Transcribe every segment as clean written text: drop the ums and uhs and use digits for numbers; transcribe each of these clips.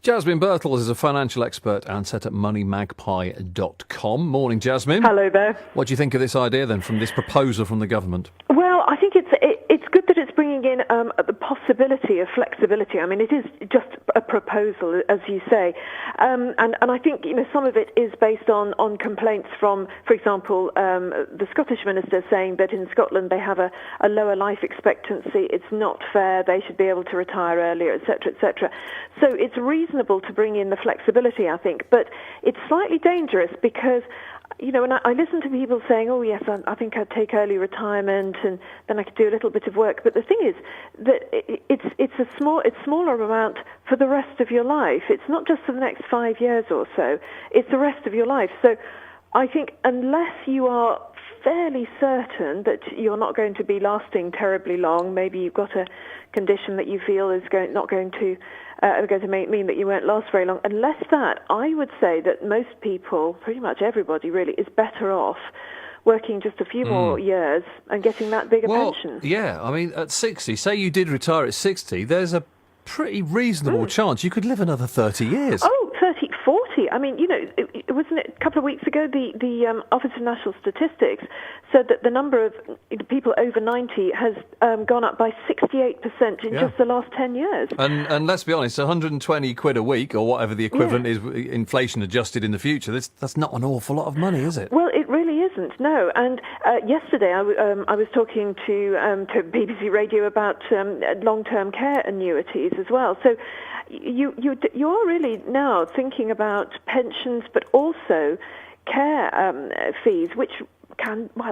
Jasmine Birtles is a financial expert and set up moneymagpie.com. Morning, Jasmine. Hello there. What do you think of this idea then, from this proposal from the government? Well, I think it's good that it's bringing in the possibility of flexibility. I mean, it is just a proposal, as you say, and I think some of it is based on complaints from, for example, the Scottish minister saying that in Scotland they have a lower life expectancy. It's not fair. They should be able to retire earlier, etc., etc. So it's reasonable to bring in the flexibility, I think, but it's slightly dangerous because, when I listen to people saying, oh yes, I think I'd take early retirement and then I could do a little bit of work. But the thing is that it's smaller amount for the rest of your life. It's not just for the next 5 years or so. It's the rest of your life. So I think unless you are fairly certain that you're not going to be lasting terribly long, maybe you've got a condition that you feel is not going to mean that you won't last very long. Unless that, I would say that most people, pretty much everybody really, is better off working just a few more years and getting that bigger pension. Yeah, I mean, at 60, say you did retire at 60, there's a pretty reasonable chance you could live another 30 years. Oh, 30, 40. I mean, wasn't it a couple of weeks ago the Office of National Statistics said that the number of people over 90 has gone up by 68% in just the last 10 years. And let's be honest, 120 quid a week, or whatever the equivalent is, inflation adjusted in the future, that's not an awful lot of money, is it? Well, it really isn't, no. And yesterday I was talking to BBC Radio about long-term care annuities as well. So you are really now thinking about pensions, but also care fees, which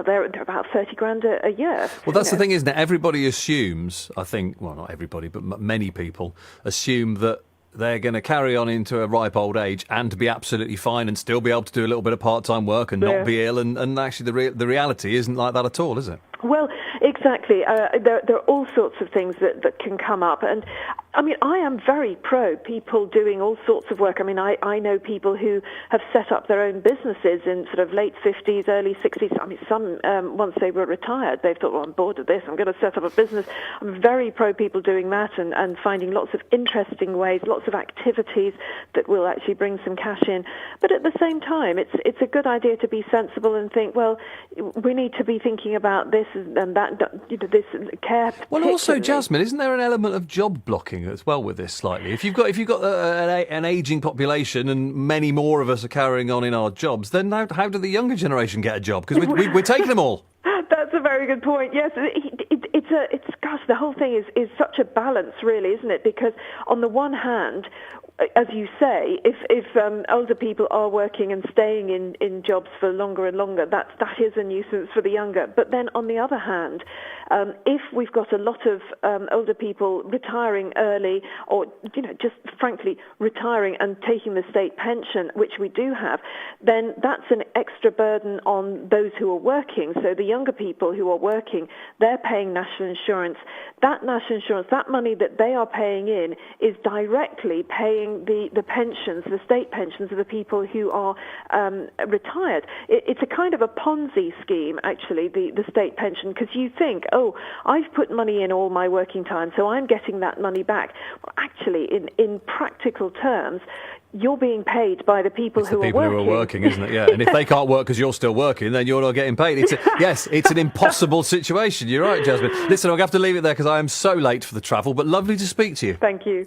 they're about 30 grand a year. Well, that's the thing, isn't it? Everybody assumes, I think, well, not everybody, but many people assume that they're going to carry on into a ripe old age and to be absolutely fine and still be able to do a little bit of part-time work and not be ill. And actually the reality isn't like that at all, is it? Well, exactly. There are all sorts of things that can come up. And, I mean, I am very pro people doing all sorts of work. I mean, I know people who have set up their own businesses in sort of late 50s, early 60s. I mean, some, once they were retired, they've thought, well, I'm bored of this. I'm going to set up a business. I'm very pro people doing that and finding lots of interesting ways, lots of activities that will actually bring some cash in. But at the same time, it's a good idea to be sensible and think, well, we need to be thinking about this and that, this care. Well, also, Jasmine, isn't there an element of job blocking as well with this slightly? If you've got an ageing population and many more of us are carrying on in our jobs, then how do the younger generation get a job? Because we're taking them all. That's a very good point. Yes, gosh, the whole thing is such a balance, really, isn't it? Because on the one hand, as you say, if older people are working and staying in jobs for longer and longer, that is a nuisance for the younger. But then on the other hand, if we've got a lot of older people retiring early, or just frankly retiring and taking the state pension, which we do have, then that's an extra burden on those who are working. So the younger people who are working, they're paying national insurance. That national insurance, that money that they are paying in, is directly paying the pensions, the state pensions of the people who are retired. It's a kind of a Ponzi scheme, actually, the state pension, because you think, oh, I've put money in all my working time, so I'm getting that money back. Well, actually, in practical terms, you're being paid by the people who are working. Who are working, isn't it? Yeah. And if they can't work because you're still working, then you're not getting paid. It's an impossible situation. You're right, Jasmine. Listen, I'll have to leave it there because I am so late for the travel, but lovely to speak to you. Thank you.